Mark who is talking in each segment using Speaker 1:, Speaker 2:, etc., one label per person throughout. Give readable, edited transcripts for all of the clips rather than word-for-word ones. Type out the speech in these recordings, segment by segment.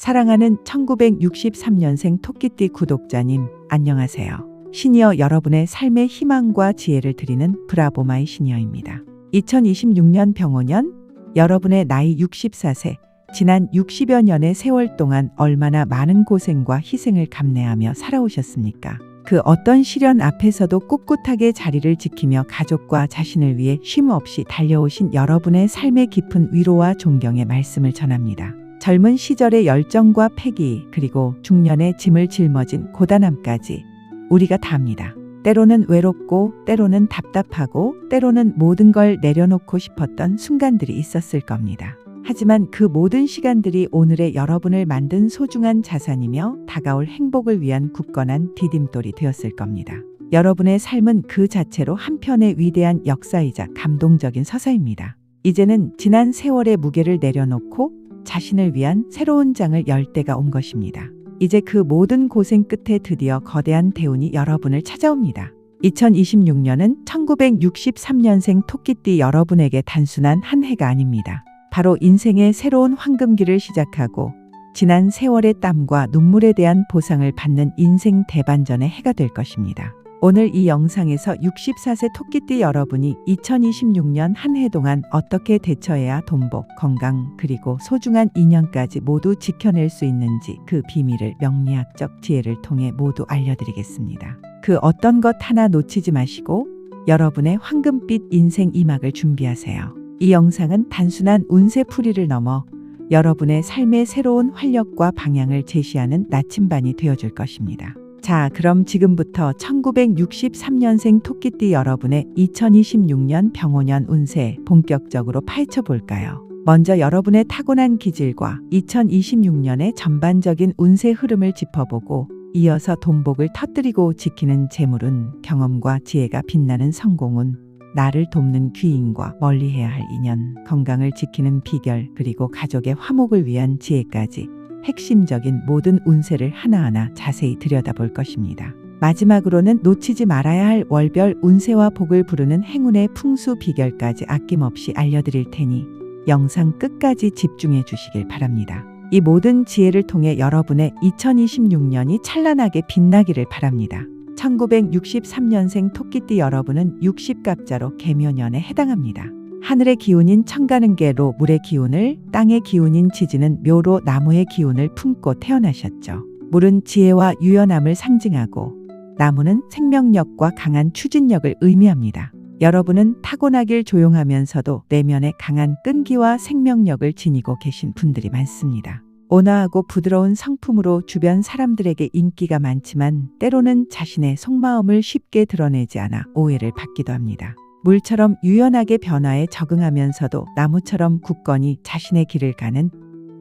Speaker 1: 사랑하는 1963년생 토끼띠 구독자님, 안녕하세요. 시니어 여러분의 삶의 희망과 지혜를 드리는 브라보마이 시니어입니다. 2026년 병오년, 여러분의 나이 64세, 지난 60여 년의 세월 동안 얼마나 많은 고생과 희생을 감내하며 살아오셨습니까? 그 어떤 시련 앞에서도 꿋꿋하게 자리를 지키며 가족과 자신을 위해 쉼 없이 달려오신 여러분의 삶의 깊은 위로와 존경의 말씀을 전합니다. 젊은 시절의 열정과 패기, 그리고 중년의 짐을 짊어진 고단함까지 우리가 다 합니다. 때로는 외롭고, 때로는 답답하고, 때로는 모든 걸 내려놓고 싶었던 순간들이 있었을 겁니다. 하지만 그 모든 시간들이 오늘의 여러분을 만든 소중한 자산이며 다가올 행복을 위한 굳건한 디딤돌이 되었을 겁니다. 여러분의 삶은 그 자체로 한편의 위대한 역사이자 감동적인 서사입니다. 이제는 지난 세월의 무게를 내려놓고 자신을 위한 새로운 장을 열 때가 온 것입니다. 이제 그 모든 고생 끝에 드디어 거대한 대운이 여러분을 찾아옵니다. 2026년은 1963년생 토끼띠 여러분에게 단순한 한 해가 아닙니다. 바로 인생의 새로운 황금기를 시작하고 지난 세월의 땀과 눈물에 대한 보상을 받는 인생 대반전의 해가 될 것입니다. 오늘 이 영상에서 64세 토끼띠 여러분이 2026년 한 해 동안 어떻게 대처해야 돈복, 건강, 그리고 소중한 인연까지 모두 지켜낼 수 있는지 그 비밀을 명리학적 지혜를 통해 모두 알려드리겠습니다. 그 어떤 것 하나 놓치지 마시고 여러분의 황금빛 인생 2막을 준비하세요. 이 영상은 단순한 운세풀이를 넘어 여러분의 삶의 새로운 활력과 방향을 제시하는 나침반이 되어줄 것입니다. 자, 그럼 지금부터 1963년생 토끼띠 여러분의 2026년 병오년 운세 본격적으로 파헤쳐 볼까요? 먼저 여러분의 타고난 기질과 2026년의 전반적인 운세 흐름을 짚어보고 이어서 돈복을 터뜨리고 지키는 재물운, 경험과 지혜가 빛나는 성공운, 나를 돕는 귀인과 멀리해야 할 인연, 건강을 지키는 비결, 그리고 가족의 화목을 위한 지혜까지 핵심적인 모든 운세를 하나하나 자세히 들여다볼 것입니다. 마지막으로는 놓치지 말아야 할 월별 운세와 복을 부르는 행운의 풍수 비결까지 아낌없이 알려드릴 테니 영상 끝까지 집중해 주시길 바랍니다. 이 모든 지혜를 통해 여러분의 2026년이 찬란하게 빛나기를 바랍니다. 1963년생 토끼띠 여러분은 60갑자로 개묘년에 해당합니다. 하늘의 기운인 천간은계로 물의 기운을, 땅의 기운인 지지는 묘로 나무의 기운을 품고 태어나셨죠. 물은 지혜와 유연함을 상징하고 나무는 생명력과 강한 추진력을 의미합니다. 여러분은 타고나길 조용하면서도 내면에 강한 끈기와 생명력을 지니고 계신 분들이 많습니다. 온화하고 부드러운 성품으로 주변 사람들에게 인기가 많지만 때로는 자신의 속마음을 쉽게 드러내지 않아 오해를 받기도 합니다. 물처럼 유연하게 변화에 적응하면서도 나무처럼 굳건히 자신의 길을 가는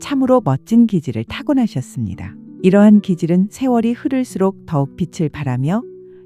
Speaker 1: 참으로 멋진 기질을 타고나셨습니다. 이러한 기질은 세월이 흐를수록 더욱 빛을 발하며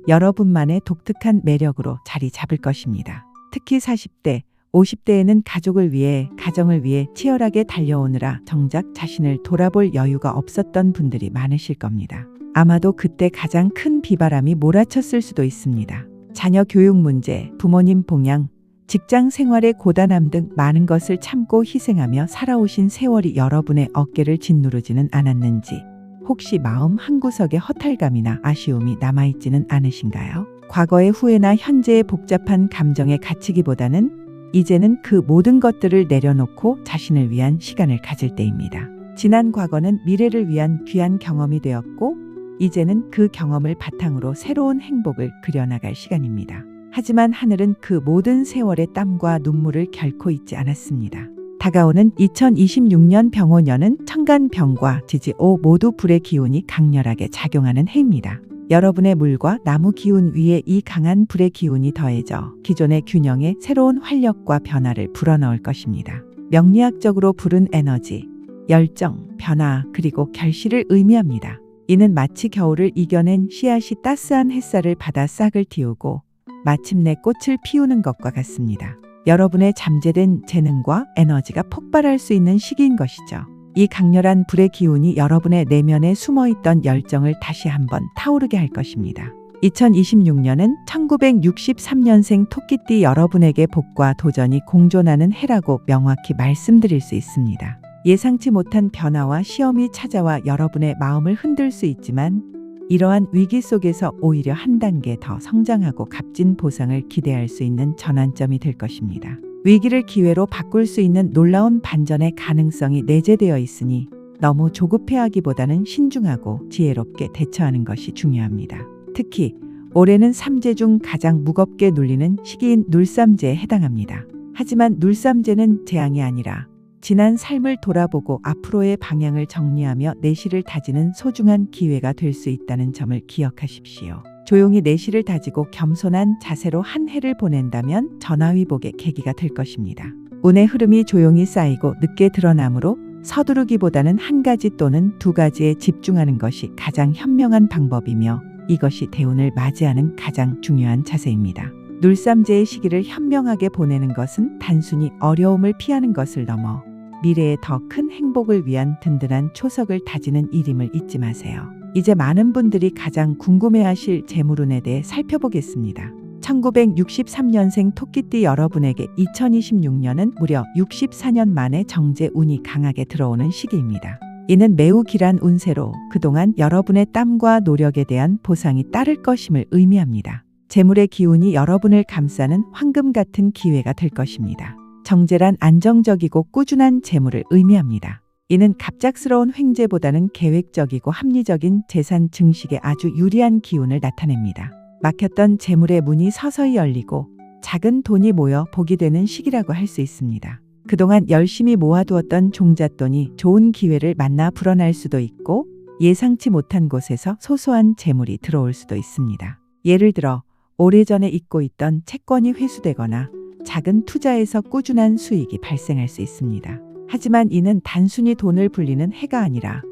Speaker 1: 여러분만의 독특한 매력으로 자리 잡을 것입니다. 특히 40대, 50대에는 가족을 위해, 가정을 위해 치열하게 달려오느라 정작 자신을 돌아볼 여유가 없었던 분들이 많으실 겁니다. 아마도 그때 가장 큰 비바람이 몰아쳤을 수도 있습니다. 자녀 교육 문제, 부모님 봉양, 직장 생활의 고단함 등 많은 것을 참고 희생하며 살아오신 세월이 여러분의 어깨를 짓누르지는 않았는지 혹시 마음 한구석에 허탈감이나 아쉬움이 남아있지는 않으신가요? 과거의 후회나 현재의 복잡한 감정에 갇히기보다는 이제는 그 모든 것들을 내려놓고 자신을 위한 시간을 가질 때입니다. 지난 과거는 미래를 위한 귀한 경험이 되었고 이제는 그 경험을 바탕으로 새로운 행복을 그려나갈 시간입니다. 하지만 하늘은 그 모든 세월의 땀과 눈물을 결코 잊지 않았습니다. 다가오는 2026년 병오년은 천간병과 지지오 모두 불의 기운이 강렬하게 작용하는 해입니다. 여러분의 물과 나무 기운 위에 이 강한 불의 기운이 더해져 기존의 균형에 새로운 활력과 변화를 불어넣을 것입니다. 명리학적으로 불은 에너지, 열정, 변화, 그리고 결실을 의미합니다. 이는 마치 겨울을 이겨낸 씨앗이 따스한 햇살을 받아 싹을 틔우고 마침내 꽃을 피우는 것과 같습니다. 여러분의 잠재된 재능과 에너지가 폭발할 수 있는 시기인 것이죠. 이 강렬한 불의 기운이 여러분의 내면에 숨어있던 열정을 다시 한번 타오르게 할 것입니다. 2026년은 1963년생 토끼띠 여러분에게 복과 도전이 공존하는 해라고 명확히 말씀드릴 수 있습니다. 예상치 못한 변화와 시험이 찾아와 여러분의 마음을 흔들 수 있지만 이러한 위기 속에서 오히려 한 단계 더 성장하고 값진 보상을 기대할 수 있는 전환점이 될 것입니다. 위기를 기회로 바꿀 수 있는 놀라운 반전의 가능성이 내재되어 있으니 너무 조급해하기보다는 신중하고 지혜롭게 대처하는 것이 중요합니다. 특히 올해는 삼재 중 가장 무겁게 눌리는 시기인 눌삼재에 해당합니다. 하지만 눌삼재는 재앙이 아니라 지난 삶을 돌아보고 앞으로의 방향을 정리하며 내실을 다지는 소중한 기회가 될 수 있다는 점을 기억하십시오. 조용히 내실을 다지고 겸손한 자세로 한 해를 보낸다면 전화위복의 계기가 될 것입니다. 운의 흐름이 조용히 쌓이고 늦게 드러나므로 서두르기보다는 한 가지 또는 두 가지에 집중하는 것이 가장 현명한 방법이며 이것이 대운을 맞이하는 가장 중요한 자세입니다. 눌삼재의 시기를 현명하게 보내는 것은 단순히 어려움을 피하는 것을 넘어 미래의 더 큰 행복을 위한 든든한 초석을 다지는 일임을 잊지 마세요. 이제 많은 분들이 가장 궁금해하실 재물운에 대해 살펴보겠습니다. 1963년생 토끼띠 여러분에게 2026년은 무려 64년 만에 정제운이 강하게 들어오는 시기입니다. 이는 매우 길한 운세로 그동안 여러분의 땀과 노력에 대한 보상이 따를 것임을 의미합니다. 재물의 기운이 여러분을 감싸는 황금 같은 기회가 될 것입니다. 정제란 안정적이고 꾸준한 재물을 의미합니다. 이는 갑작스러운 횡재보다는 계획적이고 합리적인 재산 증식에 아주 유리한 기운을 나타냅니다. 막혔던 재물의 문이 서서히 열리고 작은 돈이 모여 복이 되는 시기라고 할 수 있습니다. 그동안 열심히 모아두었던 종잣돈이 좋은 기회를 만나 불어날 수도 있고 예상치 못한 곳에서 소소한 재물이 들어올 수도 있습니다. 예를 들어 오래전에 잊고 있던 채권이 회수되거나 작은 투자에서 꾸준한 수익이 발생할 수 있습니다. 하지만 이는 단순히 돈을 불리는 해가 아니라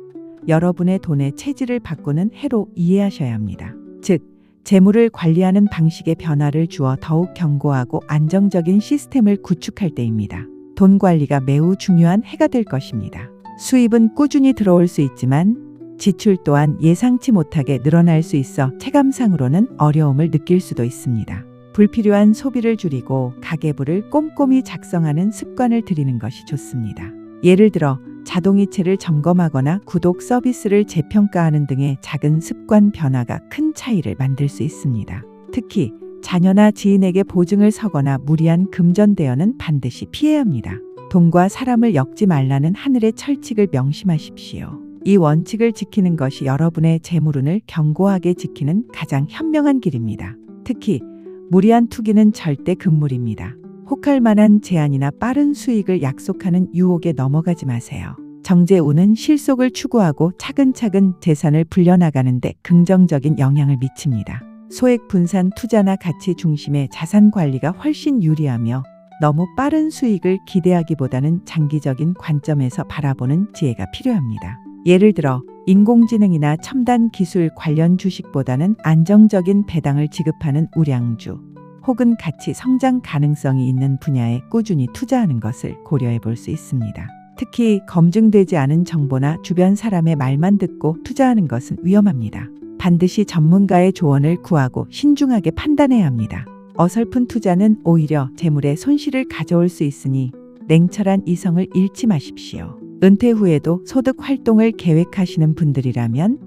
Speaker 1: 여러분의 돈의 체질을 바꾸는 해로 이해하셔야 합니다. 즉, 재물을 관리하는 방식의 변화를 주어 더욱 견고하고 안정적인 시스템을 구축할 때입니다. 돈 관리가 매우 중요한 해가 될 것입니다. 수입은 꾸준히 들어올 수 있지만 지출 또한 예상치 못하게 늘어날 수 있어 체감상으로는 어려움을 느낄 수도 있습니다. 불필요한 소비를 줄이고 가계부를 꼼꼼히 작성하는 습관을 들이는 것이 좋습니다. 예를 들어 자동이체를 점검하거나 구독 서비스를 재평가하는 등의 작은 습관 변화가 큰 차이를 만들 수 있습니다. 특히 자녀나 지인에게 보증을 서거나 무리한 금전 대여는 반드시 피해야 합니다. 돈과 사람을 엮지 말라는 하늘의 철칙을 명심하십시오. 이 원칙을 지키는 것이 여러분의 재물운을 견고하게 지키는 가장 현명한 길입니다. 특히 무리한 투기는 절대 금물입니다. 혹할 만한 제한이나 빠른 수익을 약속하는 유혹에 넘어가지 마세요. 정제운은 실속을 추구하고 차근차근 재산을 불려나가는 데 긍정적인 영향을 미칩니다. 소액 분산 투자나 가치 중심의 자산 관리가 훨씬 유리하며 너무 빠른 수익을 기대하기보다는 장기적인 관점에서 바라보는 지혜가 필요합니다. 예를 들어 인공지능이나 첨단 기술 관련 주식보다는 안정적인 배당을 지급하는 우량주 혹은 가치 성장 가능성이 있는 분야에 꾸준히 투자하는 것을 고려해 볼 수 있습니다. 특히 검증되지 않은 정보나 주변 사람의 말만 듣고 투자하는 것은 위험합니다. 반드시 전문가의 조언을 구하고 신중하게 판단해야 합니다. 어설픈 투자는 오히려 재물에 손실을 가져올 수 있으니 냉철한 이성을 잃지 마십시오. 은퇴 후에도 소득 활동을 계획하시는 분들이라면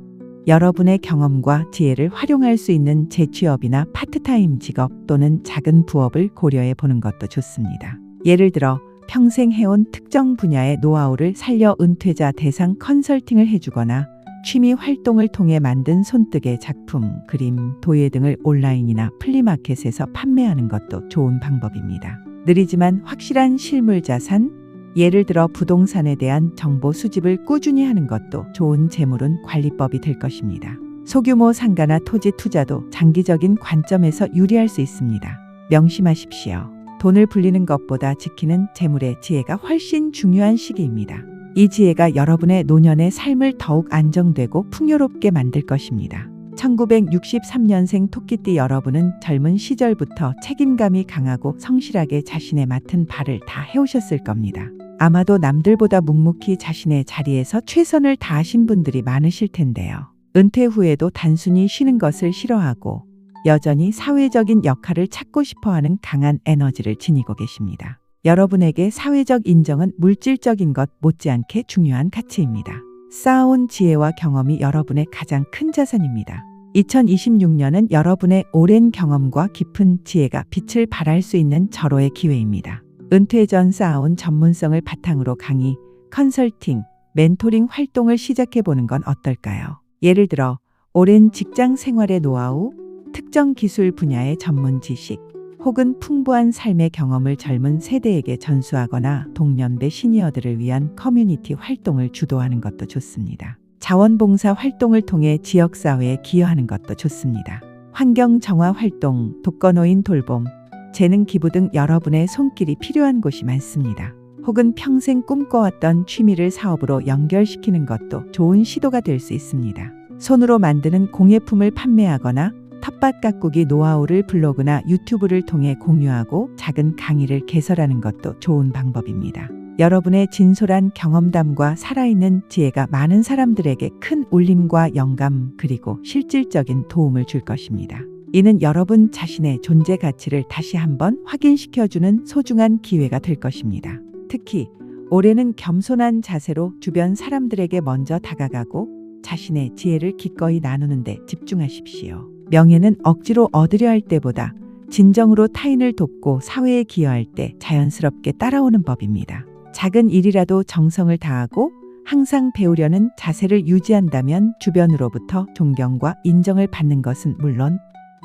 Speaker 1: 여러분의 경험과 지혜를 활용할 수 있는 재취업이나 파트타임 직업 또는 작은 부업을 고려해 보는 것도 좋습니다. 예를 들어 평생 해온 특정 분야의 노하우를 살려 은퇴자 대상 컨설팅을 해주거나 취미 활동을 통해 만든 손뜨개 작품, 그림, 도예 등을 온라인이나 플리마켓에서 판매하는 것도 좋은 방법입니다. 느리지만 확실한 실물 자산, 예를 들어 부동산에 대한 정보 수집을 꾸준히 하는 것도 좋은 재물운 관리법이 될 것입니다. 소규모 상가나 토지 투자도 장기적인 관점에서 유리할 수 있습니다. 명심하십시오. 돈을 불리는 것보다 지키는 재물의 지혜가 훨씬 중요한 시기입니다. 이 지혜가 여러분의 노년의 삶을 더욱 안정되고 풍요롭게 만들 것입니다. 1963년생 토끼띠 여러분은 젊은 시절부터 책임감이 강하고 성실하게 자신의 맡은 바를 다 해오셨을 겁니다. 아마도 남들보다 묵묵히 자신의 자리에서 최선을 다하신 분들이 많으실 텐데요. 은퇴 후에도 단순히 쉬는 것을 싫어하고 여전히 사회적인 역할을 찾고 싶어하는 강한 에너지를 지니고 계십니다. 여러분에게 사회적 인정은 물질적인 것 못지않게 중요한 가치입니다. 쌓아온 지혜와 경험이 여러분의 가장 큰 자산입니다. 2026년은 여러분의 오랜 경험과 깊은 지혜가 빛을 발할 수 있는 절호의 기회입니다. 은퇴 전 쌓아온 전문성을 바탕으로 강의, 컨설팅, 멘토링 활동을 시작해보는 건 어떨까요? 예를 들어 오랜 직장 생활의 노하우, 특정 기술 분야의 전문 지식, 혹은 풍부한 삶의 경험을 젊은 세대에게 전수하거나 동년배 시니어들을 위한 커뮤니티 활동을 주도하는 것도 좋습니다. 자원봉사 활동을 통해 지역사회에 기여하는 것도 좋습니다. 환경 정화 활동, 독거노인 돌봄, 재능 기부 등 여러분의 손길이 필요한 곳이 많습니다. 혹은 평생 꿈꿔왔던 취미를 사업으로 연결시키는 것도 좋은 시도가 될 수 있습니다. 손으로 만드는 공예품을 판매하거나 텃밭 가꾸기 노하우를 블로그나 유튜브를 통해 공유하고 작은 강의를 개설하는 것도 좋은 방법입니다. 여러분의 진솔한 경험담과 살아있는 지혜가 많은 사람들에게 큰 울림과 영감 그리고 실질적인 도움을 줄 것입니다. 이는 여러분 자신의 존재 가치를 다시 한번 확인시켜주는 소중한 기회가 될 것입니다. 특히 올해는 겸손한 자세로 주변 사람들에게 먼저 다가가고 자신의 지혜를 기꺼이 나누는 데 집중하십시오. 명예는 억지로 얻으려 할 때보다 진정으로 타인을 돕고 사회에 기여할 때 자연스럽게 따라오는 법입니다. 작은 일이라도 정성을 다하고 항상 배우려는 자세를 유지한다면 주변으로부터 존경과 인정을 받는 것은 물론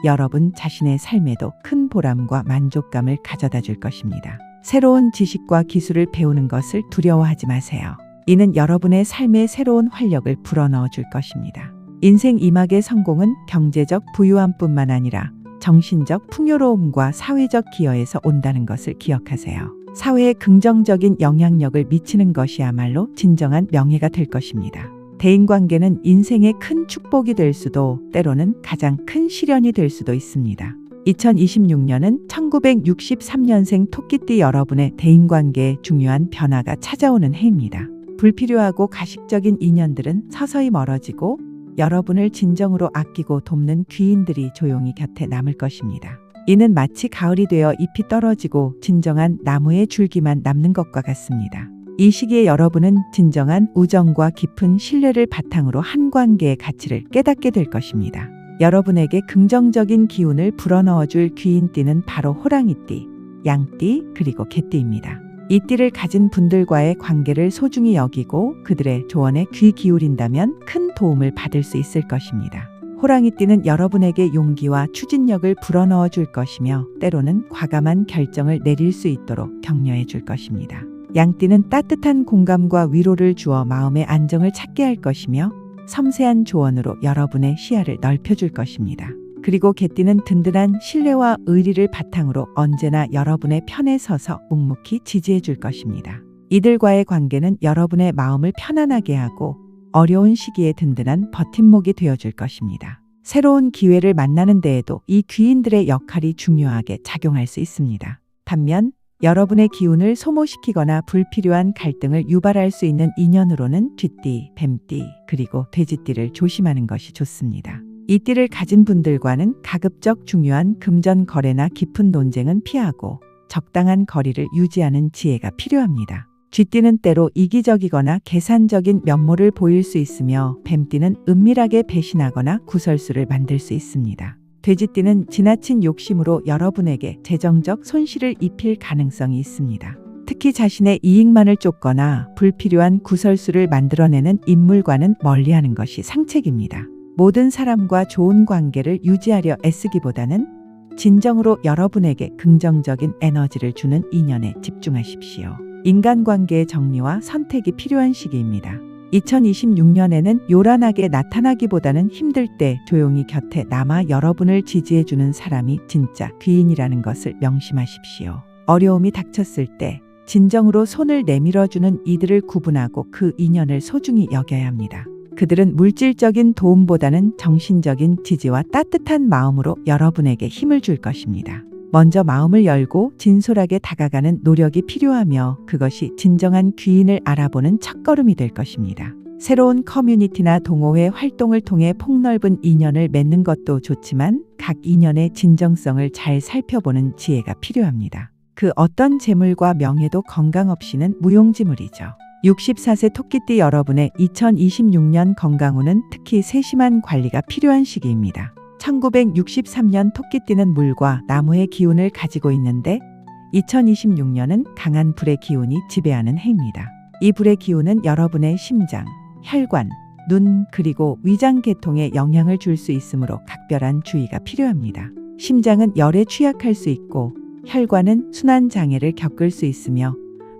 Speaker 1: 여러분 자신의 삶에도 큰 보람과 만족감을 가져다 줄 것입니다. 새로운 지식과 기술을 배우는 것을 두려워하지 마세요. 이는 여러분의 삶에 새로운 활력을 불어넣어 줄 것입니다. 인생 이막의 성공은 경제적 부유함뿐만 아니라 정신적 풍요로움과 사회적 기여에서 온다는 것을 기억하세요. 사회에 긍정적인 영향력을 미치는 것이야말로 진정한 명예가 될 것입니다. 대인관계는 인생의 큰 축복이 될 수도 때로는 가장 큰 시련이 될 수도 있습니다. 2026년은 1963년생 토끼띠 여러분의 대인관계에 중요한 변화가 찾아오는 해입니다. 불필요하고 가식적인 인연들은 서서히 멀어지고 여러분을 진정으로 아끼고 돕는 귀인들이 조용히 곁에 남을 것입니다. 이는 마치 가을이 되어 잎이 떨어지고 진정한 나무의 줄기만 남는 것과 같습니다. 이 시기에 여러분은 진정한 우정과 깊은 신뢰를 바탕으로 한 관계의 가치를 깨닫게 될 것입니다. 여러분에게 긍정적인 기운을 불어넣어줄 귀인띠는 바로 호랑이띠, 양띠, 그리고 개띠입니다. 이 띠를 가진 분들과의 관계를 소중히 여기고 그들의 조언에 귀 기울인다면 큰 도움을 받을 수 있을 것입니다. 호랑이띠는 여러분에게 용기와 추진력을 불어넣어 줄 것이며 때로는 과감한 결정을 내릴 수 있도록 격려해 줄 것입니다. 양띠는 따뜻한 공감과 위로를 주어 마음의 안정을 찾게 할 것이며 섬세한 조언으로 여러분의 시야를 넓혀줄 것입니다. 그리고 개띠는 든든한 신뢰와 의리를 바탕으로 언제나 여러분의 편에 서서 묵묵히 지지해 줄 것입니다. 이들과의 관계는 여러분의 마음을 편안하게 하고 어려운 시기에 든든한 버팀목이 되어줄 것입니다. 새로운 기회를 만나는 데에도 이 귀인들의 역할이 중요하게 작용할 수 있습니다. 반면 여러분의 기운을 소모시키거나 불필요한 갈등을 유발할 수 있는 인연으로는 쥐띠, 뱀띠, 그리고 돼지띠를 조심하는 것이 좋습니다. 이 띠를 가진 분들과는 가급적 중요한 금전 거래나 깊은 논쟁은 피하고 적당한 거리를 유지하는 지혜가 필요합니다. 쥐띠는 때로 이기적이거나 계산적인 면모를 보일 수 있으며 뱀띠는 은밀하게 배신하거나 구설수를 만들 수 있습니다. 돼지띠는 지나친 욕심으로 여러분에게 재정적 손실을 입힐 가능성이 있습니다. 특히 자신의 이익만을 쫓거나 불필요한 구설수를 만들어내는 인물과는 멀리하는 것이 상책입니다. 모든 사람과 좋은 관계를 유지하려 애쓰기보다는 진정으로 여러분에게 긍정적인 에너지를 주는 인연에 집중하십시오. 인간관계의 정리와 선택이 필요한 시기입니다. 2026년에는 요란하게 나타나기보다는 힘들 때 조용히 곁에 남아 여러분을 지지해주는 사람이 진짜 귀인이라는 것을 명심하십시오. 어려움이 닥쳤을 때 진정으로 손을 내밀어주는 이들을 구분하고 그 인연을 소중히 여겨야 합니다. 그들은 물질적인 도움보다는 정신적인 지지와 따뜻한 마음으로 여러분에게 힘을 줄 것입니다. 먼저 마음을 열고 진솔하게 다가가는 노력이 필요하며 그것이 진정한 귀인을 알아보는 첫걸음이 될 것입니다. 새로운 커뮤니티나 동호회 활동을 통해 폭넓은 인연을 맺는 것도 좋지만 각 인연의 진정성을 잘 살펴보는 지혜가 필요합니다. 그 어떤 재물과 명예도 건강 없이는 무용지물이죠. 64세 토끼띠 여러분의 2026년 건강운은 특히 세심한 관리가 필요한 시기입니다. 1963년 토끼띠는 물과 나무의 기운을 가지고 있는데 2026년은 강한 불의 기운이 지배하는 해입니다. 이 불의 기운은 여러분의 심장, 혈관, 눈 그리고 위장 계통에 영향을 줄 수 있으므로 각별한 주의가 필요합니다. 심장은 열에 취약할 수 있고 혈관은 순환 장애를 겪을 수 있으며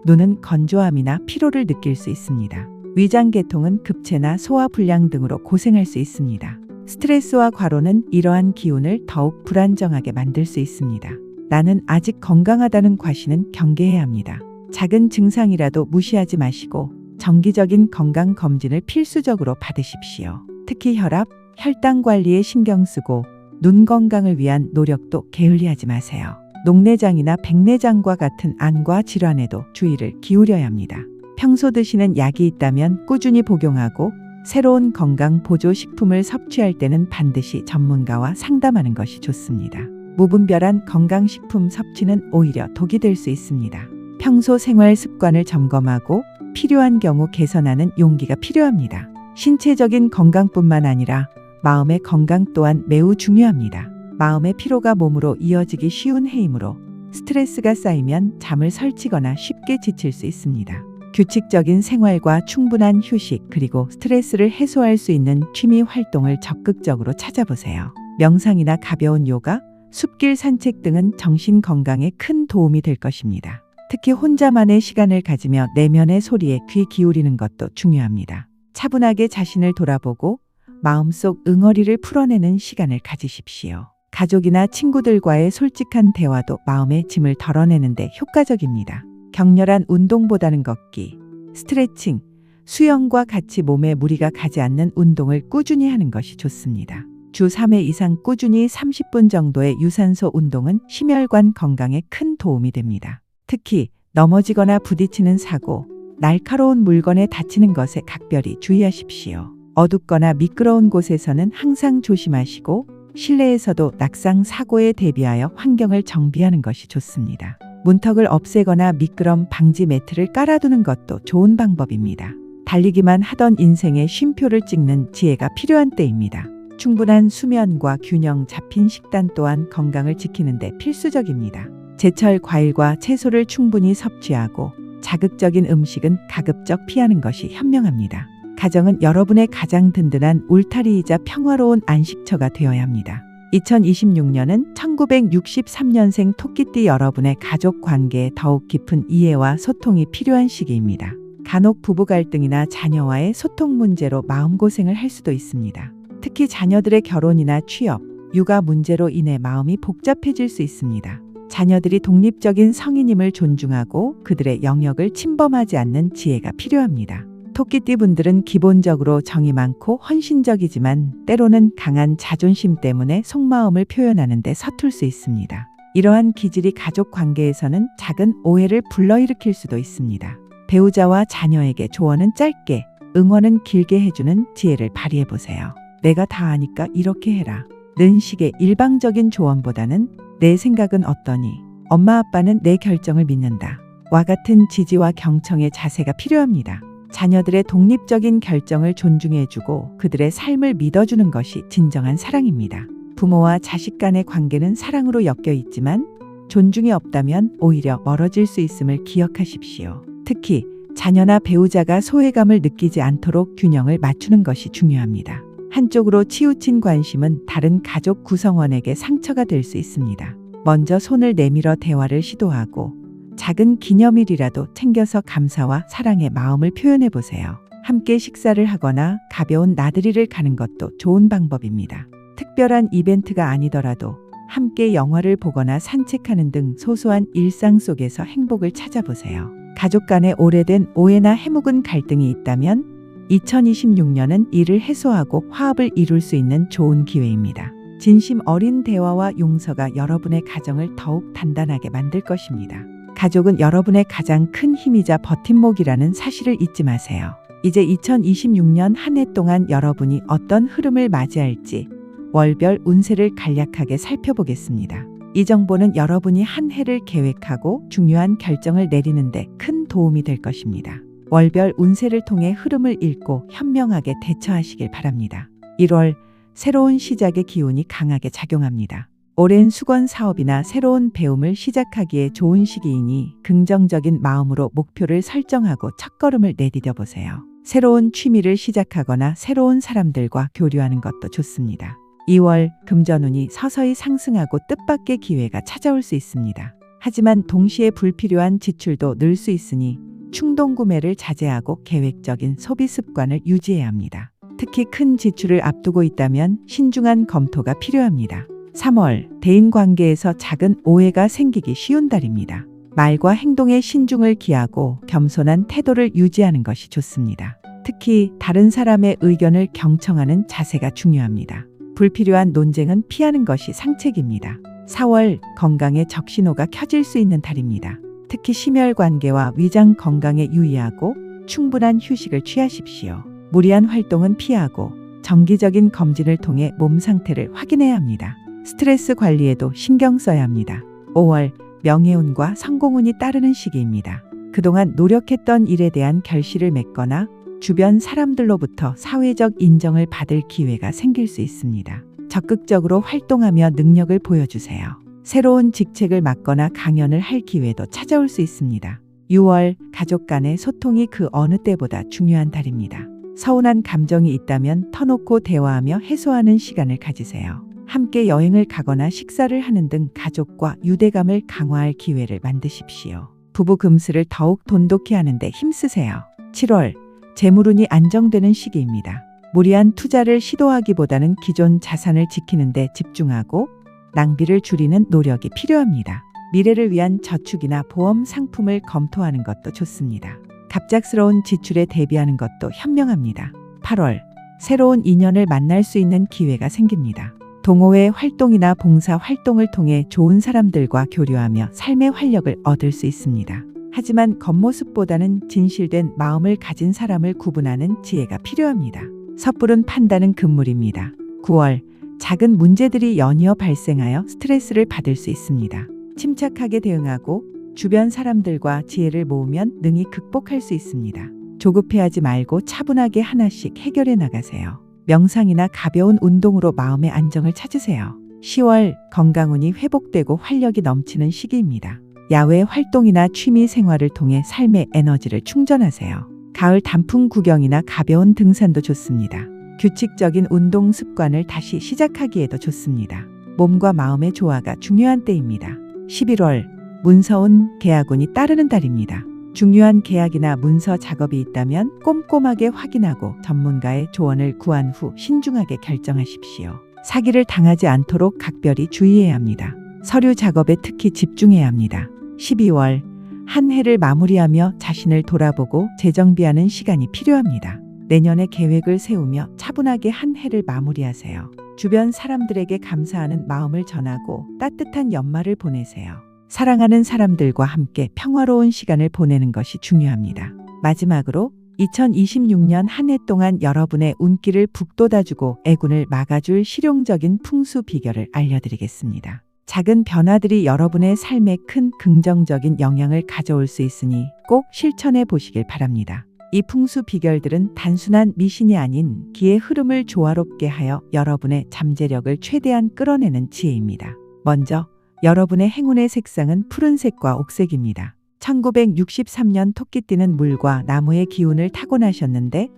Speaker 1: 눈은 건조함이나 피로를 느낄 수 있습니다. 위장 계통은 급체나 소화 불량 등으로 고생할 수 있습니다. 스트레스와 과로는 이러한 기운을 더욱 불안정하게 만들 수 있습니다. 나는 아직 건강하다는 과시는 경계해야 합니다. 작은 증상이라도 무시하지 마시고 정기적인 건강 검진을 필수적으로 받으십시오. 특히 혈압, 혈당 관리에 신경 쓰고 눈 건강을 위한 노력도 게을리하지 마세요. 녹내장이나 백내장과 같은 안과 질환에도 주의를 기울여야 합니다. 평소 드시는 약이 있다면 꾸준히 복용하고 새로운 건강 보조 식품을 섭취할 때는 반드시 전문가와 상담하는 것이 좋습니다. 무분별한 건강식품 섭취는 오히려 독이 될 수 있습니다. 평소 생활 습관을 점검하고 필요한 경우 개선하는 용기가 필요합니다. 신체적인 건강뿐만 아니라 마음의 건강 또한 매우 중요합니다. 마음의 피로가 몸으로 이어지기 쉬운 해이므로 스트레스가 쌓이면 잠을 설치거나 쉽게 지칠 수 있습니다. 규칙적인 생활과 충분한 휴식 그리고 스트레스를 해소할 수 있는 취미 활동을 적극적으로 찾아보세요. 명상이나 가벼운 요가, 숲길 산책 등은 정신 건강에 큰 도움이 될 것입니다. 특히 혼자만의 시간을 가지며 내면의 소리에 귀 기울이는 것도 중요합니다. 차분하게 자신을 돌아보고 마음속 응어리를 풀어내는 시간을 가지십시오. 가족이나 친구들과의 솔직한 대화도 마음의 짐을 덜어내는 데 효과적입니다. 격렬한 운동보다는 걷기, 스트레칭, 수영과 같이 몸에 무리가 가지 않는 운동을 꾸준히 하는 것이 좋습니다. 주 3회 이상 꾸준히 30분 정도의 유산소 운동은 심혈관 건강에 큰 도움이 됩니다. 특히 넘어지거나 부딪히는 사고, 날카로운 물건에 다치는 것에 각별히 주의하십시오. 어둡거나 미끄러운 곳에서는 항상 조심하시고 실내에서도 낙상 사고에 대비하여 환경을 정비하는 것이 좋습니다. 문턱을 없애거나 미끄럼 방지 매트를 깔아두는 것도 좋은 방법입니다. 달리기만 하던 인생의 쉼표를 찍는 지혜가 필요한 때입니다. 충분한 수면과 균형 잡힌 식단 또한 건강을 지키는 데 필수적입니다. 제철 과일과 채소를 충분히 섭취하고 자극적인 음식은 가급적 피하는 것이 현명합니다. 가정은 여러분의 가장 든든한 울타리이자 평화로운 안식처가 되어야 합니다. 2026년은 1963년생 토끼띠 여러분의 가족 관계에 더욱 깊은 이해와 소통이 필요한 시기입니다. 간혹 부부 갈등이나 자녀와의 소통 문제로 마음고생을 할 수도 있습니다. 특히 자녀들의 결혼이나 취업, 육아 문제로 인해 마음이 복잡해질 수 있습니다. 자녀들이 독립적인 성인임을 존중하고 그들의 영역을 침범하지 않는 지혜가 필요합니다. 토끼띠 분들은 기본적으로 정이 많고 헌신적이지만 때로는 강한 자존심 때문에 속마음을 표현하는 데 서툴 수 있습니다. 이러한 기질이 가족 관계에서는 작은 오해를 불러일으킬 수도 있습니다. 배우자와 자녀에게 조언은 짧게, 응원은 길게 해주는 지혜를 발휘해보세요. 내가 다 아니까 이렇게 해라. 는 식의 일방적인 조언보다는 내 생각은 어떠니? 엄마 아빠는 내 결정을 믿는다. 와 같은 지지와 경청의 자세가 필요합니다. 자녀들의 독립적인 결정을 존중해주고 그들의 삶을 믿어주는 것이 진정한 사랑입니다. 부모와 자식 간의 관계는 사랑으로 엮여 있지만 존중이 없다면 오히려 멀어질 수 있음을 기억하십시오. 특히 자녀나 배우자가 소외감을 느끼지 않도록 균형을 맞추는 것이 중요합니다. 한쪽으로 치우친 관심은 다른 가족 구성원에게 상처가 될 수 있습니다. 먼저 손을 내밀어 대화를 시도하고 작은 기념일이라도 챙겨서 감사와 사랑의 마음을 표현해 보세요. 함께 식사를 하거나 가벼운 나들이를 가는 것도 좋은 방법입니다. 특별한 이벤트가 아니더라도 함께 영화를 보거나 산책하는 등 소소한 일상 속에서 행복을 찾아보세요. 가족 간에 오래된 오해나 해묵은 갈등이 있다면 2026년은 이를 해소하고 화합을 이룰 수 있는 좋은 기회입니다. 진심 어린 대화와 용서가 여러분의 가정을 더욱 단단하게 만들 것입니다. 가족은 여러분의 가장 큰 힘이자 버팀목이라는 사실을 잊지 마세요. 이제 2026년 한 해 동안 여러분이 어떤 흐름을 맞이할지 월별 운세를 간략하게 살펴보겠습니다. 이 정보는 여러분이 한 해를 계획하고 중요한 결정을 내리는데 큰 도움이 될 것입니다. 월별 운세를 통해 흐름을 읽고 현명하게 대처하시길 바랍니다. 1월, 새로운 시작의 기운이 강하게 작용합니다. 오랜 수건 사업이나 새로운 배움을 시작하기에 좋은 시기이니 긍정적인 마음으로 목표를 설정하고 첫걸음을 내디뎌 보세요. 새로운 취미를 시작하거나 새로운 사람들과 교류하는 것도 좋습니다. 2월, 금전운이 서서히 상승하고 뜻밖의 기회가 찾아올 수 있습니다. 하지만 동시에 불필요한 지출도 늘 수 있으니 충동 구매를 자제하고 계획적인 소비 습관을 유지해야 합니다. 특히 큰 지출을 앞두고 있다면 신중한 검토가 필요합니다. 3월, 대인 관계에서 작은 오해가 생기기 쉬운 달입니다. 말과 행동에 신중을 기하고 겸손한 태도를 유지하는 것이 좋습니다. 특히 다른 사람의 의견을 경청하는 자세가 중요합니다. 불필요한 논쟁은 피하는 것이 상책입니다. 4월, 건강에 적신호가 켜질 수 있는 달입니다. 특히 심혈관계와 위장 건강에 유의하고 충분한 휴식을 취하십시오. 무리한 활동은 피하고 정기적인 검진을 통해 몸 상태를 확인해야 합니다. 스트레스 관리에도 신경 써야 합니다. 5월, 명예운과 성공운이 따르는 시기입니다. 그동안 노력했던 일에 대한 결실을 맺거나 주변 사람들로부터 사회적 인정을 받을 기회가 생길 수 있습니다. 적극적으로 활동하며 능력을 보여주세요. 새로운 직책을 맡거나 강연을 할 기회도 찾아올 수 있습니다. 6월, 가족 간의 소통이 그 어느 때보다 중요한 달입니다. 서운한 감정이 있다면 터놓고 대화하며 해소하는 시간을 가지세요. 함께 여행을 가거나 식사를 하는 등 가족과 유대감을 강화할 기회를 만드십시오. 부부 금슬을 더욱 돈독히 하는데 힘쓰세요. 7월, 재물운이 안정되는 시기입니다. 무리한 투자를 시도하기보다는 기존 자산을 지키는 데 집중하고 낭비를 줄이는 노력이 필요합니다. 미래를 위한 저축이나 보험 상품을 검토하는 것도 좋습니다. 갑작스러운 지출에 대비하는 것도 현명합니다. 8월, 새로운 인연을 만날 수 있는 기회가 생깁니다. 동호회 활동이나 봉사 활동을 통해 좋은 사람들과 교류하며 삶의 활력을 얻을 수 있습니다. 하지만 겉모습보다는 진실된 마음을 가진 사람을 구분하는 지혜가 필요합니다. 섣부른 판단은 금물입니다. 9월, 작은 문제들이 연이어 발생하여 스트레스를 받을 수 있습니다. 침착하게 대응하고 주변 사람들과 지혜를 모으면 능히 극복할 수 있습니다. 조급해하지 말고 차분하게 하나씩 해결해 나가세요. 명상이나 가벼운 운동으로 마음의 안정을 찾으세요. 10월, 건강운이 회복되고 활력이 넘치는 시기입니다. 야외 활동이나 취미 생활을 통해 삶의 에너지를 충전하세요. 가을 단풍 구경이나 가벼운 등산도 좋습니다. 규칙적인 운동 습관을 다시 시작하기에도 좋습니다. 몸과 마음의 조화가 중요한 때입니다. 11월, 문서운, 계약운이 따르는 달입니다. 중요한 계약이나 문서 작업이 있다면 꼼꼼하게 확인하고 전문가의 조언을 구한 후 신중하게 결정하십시오. 사기를 당하지 않도록 각별히 주의해야 합니다. 서류 작업에 특히 집중해야 합니다. 12월, 한 해를 마무리하며 자신을 돌아보고 재정비하는 시간이 필요합니다. 내년의 계획을 세우며 차분하게 한 해를 마무리하세요. 주변 사람들에게 감사하는 마음을 전하고 따뜻한 연말을 보내세요. 사랑하는 사람들과 함께 평화로운 시간을 보내는 것이 중요합니다. 마지막으로 2026년 한 해 동안 여러분의 운기를 북돋아주고 애군을 막아줄 실용적인 풍수 비결을 알려드리겠습니다. 작은 변화들이 여러분의 삶에 큰 긍정적인 영향을 가져올 수 있으니 꼭 실천해 보시길 바랍니다. 이 풍수 비결들은 단순한 미신이 아닌 기의 흐름을 조화롭게 하여 여러분의 잠재력을 최대한 끌어내는 지혜입니다. 먼저 여러분의 행운의 색상은 푸른색과 옥색입니다. 1963년 토끼띠는 물과 나무의 기운을 타고나셨는데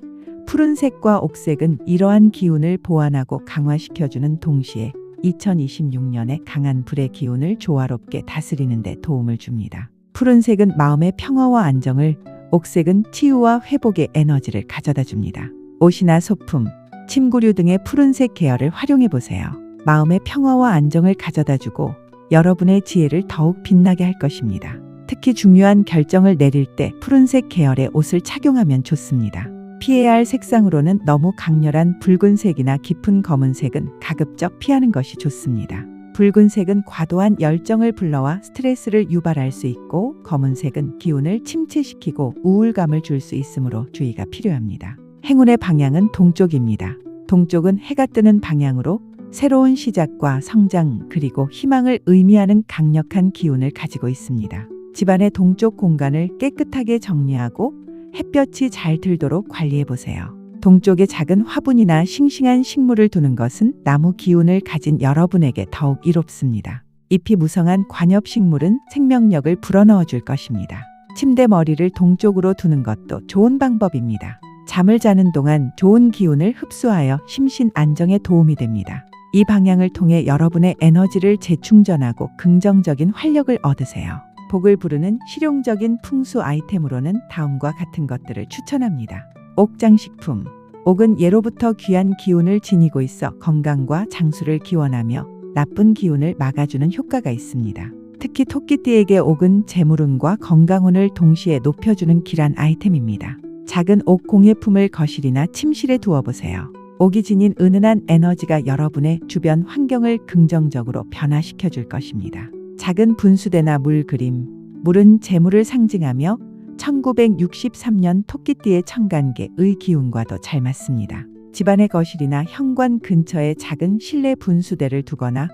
Speaker 1: 푸른색과 옥색은 이러한 기운을 보완하고 강화시켜주는 동시에 2026년에 강한 불의 기운을 조화롭게 다스리는 데 도움을 줍니다. 푸른색은 마음의 평화와 안정을, 옥색은 치유와 회복의 에너지를 가져다 줍니다. 옷이나 소품, 침구류 등의 푸른색 계열을 활용해 보세요. 마음의 평화와 안정을 가져다 주고 여러분의 지혜를 더욱 빛나게 할 것입니다. 특히 중요한 결정을 내릴 때 푸른색 계열의 옷을 착용하면 좋습니다. 피해야 할 색상으로는 너무 강렬한 붉은색이나 깊은 검은색은 가급적 피하는 것이 좋습니다. 붉은색은 과도한 열정을 불러와 스트레스를 유발할 수 있고 검은색은 기운을 침체시키고 우울감을 줄 수 있으므로 주의가 필요합니다. 행운의 방향은 동쪽입니다. 동쪽은 해가 뜨는 방향으로 새로운 시작과 성장 그리고 희망을 의미하는 강력한 기운을 가지고 있습니다. 집안의 동쪽 공간을 깨끗하게 정리하고 햇볕이 잘 들도록 관리해 보세요. 동쪽에 작은 화분이나 싱싱한 식물을 두는 것은 나무 기운을 가진 여러분에게 더욱 이롭습니다. 잎이 무성한 관엽식물은 생명력을 불어넣어 줄 것입니다. 침대 머리를 동쪽으로 두는 것도 좋은 방법입니다. 잠을 자는 동안 좋은 기운을 흡수하여 심신 안정에 도움이 됩니다. 이 방향을 통해 여러분의 에너지를 재충전하고 긍정적인 활력을 얻으세요. 복을 부르는 실용적인 풍수 아이템으로는 다음과 같은 것들을 추천합니다. 옥장식품. 옥은 예로부터 귀한 기운을 지니고 있어 건강과 장수를 기원하며 나쁜 기운을 막아주는 효과가 있습니다. 특히 토끼띠에게 옥은 재물운과 건강운을 동시에 높여주는 길한 아이템입니다. 작은 옥 공예품을 거실이나 침실에 두어보세요. 옥이 지닌 은은한 에너지가 여러분의 주변 환경을 긍정적으로 변화시켜 줄 것입니다. 작은 분수대나 물 그림. 물은 재물을 상징하며 1963년 토끼띠의 청간계의 기운과도 잘 맞습니다. 집안의 거실이나 현관 근처에 작은 실내 분수대를 두거나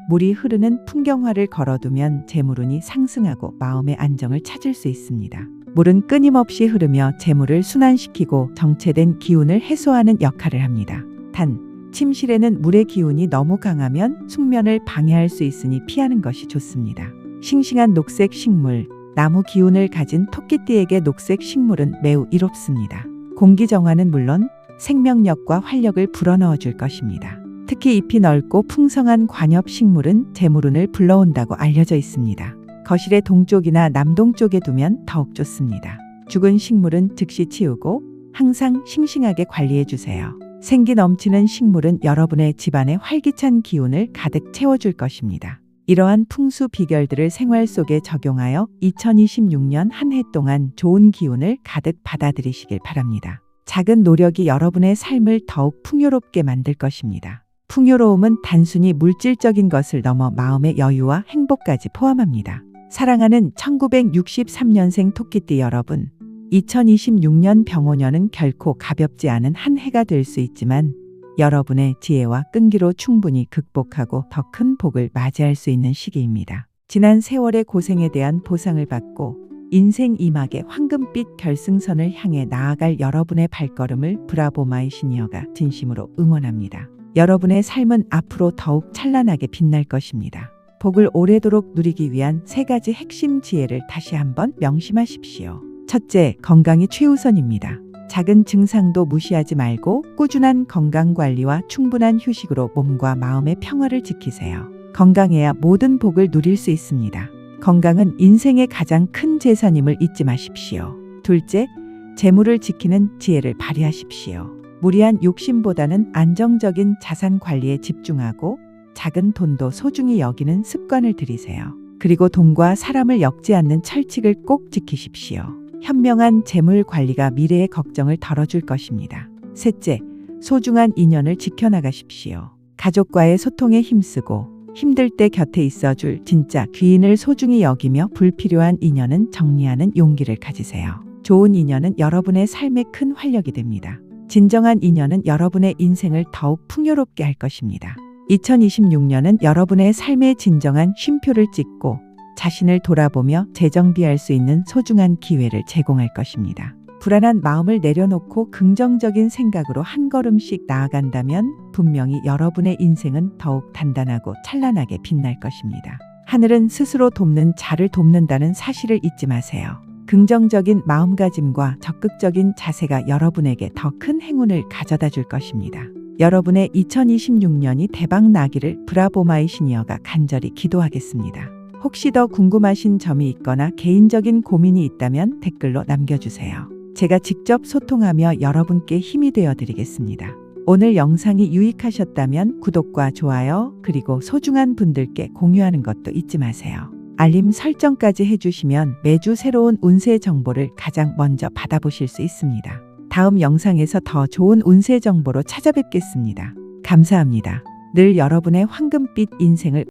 Speaker 1: 물이 흐르는 풍경화를 걸어두면 재물운이 상승하고 마음의 안정을 찾을 수 있습니다. 물은 끊임없이 흐르며 재물을 순환시키고 정체된 기운을 해소하는 역할을 합니다. 단, 침실에는 물의 기운이 너무 강하면 숙면을 방해할 수 있으니 피하는 것이 좋습니다. 싱싱한 녹색 식물, 나무 기운을 가진 토끼띠에게 녹색 식물은 매우 이롭습니다. 공기 정화는 물론 생명력과 활력을 불어넣어 줄 것입니다. 특히 잎이 넓고 풍성한 관엽식물은 재물운을 불러온다고 알려져 있습니다. 거실의 동쪽이나 남동쪽에 두면 더욱 좋습니다. 죽은 식물은 즉시 치우고 항상 싱싱하게 관리해 주세요. 생기 넘치는 식물은 여러분의 집안에 활기찬 기운을 가득 채워줄 것입니다. 이러한 풍수 비결들을 생활 속에 적용하여 2026년 한 해 동안 좋은 기운을 가득 받아들이시길 바랍니다. 작은 노력이 여러분의 삶을 더욱 풍요롭게 만들 것입니다. 풍요로움은 단순히 물질적인 것을 넘어 마음의 여유와 행복까지 포함합니다. 사랑하는 1963년생 토끼띠 여러분, 2026년 병오년은 결코 가볍지 않은 한 해가 될 수 있지만 여러분의 지혜와 끈기로 충분히 극복하고 더 큰 복을 맞이할 수 있는 시기입니다. 지난 세월의 고생에 대한 보상을 받고 인생 이막의 황금빛 결승선을 향해 나아갈 여러분의 발걸음을 브라보마이 시니어가 진심으로 응원합니다. 여러분의 삶은 앞으로 더욱 찬란하게 빛날 것입니다. 복을 오래도록 누리기 위한 3가지 핵심 지혜를 다시 한번 명심하십시오. 첫째, 건강이 최우선입니다. 작은 증상도 무시하지 말고 꾸준한 건강관리와 충분한 휴식으로 몸과 마음의 평화를 지키세요. 건강해야 모든 복을 누릴 수 있습니다. 건강은 인생의 가장 큰 재산임을 잊지 마십시오. 둘째, 재물을 지키는 지혜를 발휘하십시오. 무리한 욕심보다는 안정적인 자산 관리에 집중하고 작은 돈도 소중히 여기는 습관을 들이세요. 그리고 돈과 사람을 엮지 않는 철칙을 꼭 지키십시오. 현명한 재물 관리가 미래의 걱정을 덜어줄 것입니다. 셋째, 소중한 인연을 지켜나가십시오. 가족과의 소통에 힘쓰고 힘들 때 곁에 있어줄 진짜 귀인을 소중히 여기며 불필요한 인연은 정리하는 용기를 가지세요. 좋은 인연은 여러분의 삶에 큰 활력이 됩니다. 진정한 인연은 여러분의 인생을 더욱 풍요롭게 할 것입니다. 2026년은 여러분의 삶의 진정한 쉼표를 찍고 자신을 돌아보며 재정비할 수 있는 소중한 기회를 제공할 것입니다. 불안한 마음을 내려놓고 긍정적인 생각으로 한 걸음씩 나아간다면 분명히 여러분의 인생은 더욱 단단하고 찬란하게 빛날 것입니다. 하늘은 스스로 돕는 자를 돕는다는 사실을 잊지 마세요. 긍정적인 마음가짐과 적극적인 자세가 여러분에게 더 큰 행운을 가져다 줄 것입니다. 여러분의 2026년이 대박 나기를 브라보마이 시니어가 간절히 기도하겠습니다. 혹시 더 궁금하신 점이 있거나 개인적인 고민이 있다면 댓글로 남겨주세요. 제가 직접 소통하며 여러분께 힘이 되어 드리겠습니다. 오늘 영상이 유익하셨다면 구독과 좋아요 그리고 소중한 분들께 공유하는 것도 잊지 마세요. 알림 설정까지 해주시면 매주 새로운 운세 정보를 가장 먼저 받아보실 수 있습니다. 다음 영상에서 더 좋은 운세 정보로 찾아뵙겠습니다. 감사합니다. 늘 여러분의 황금빛 인생을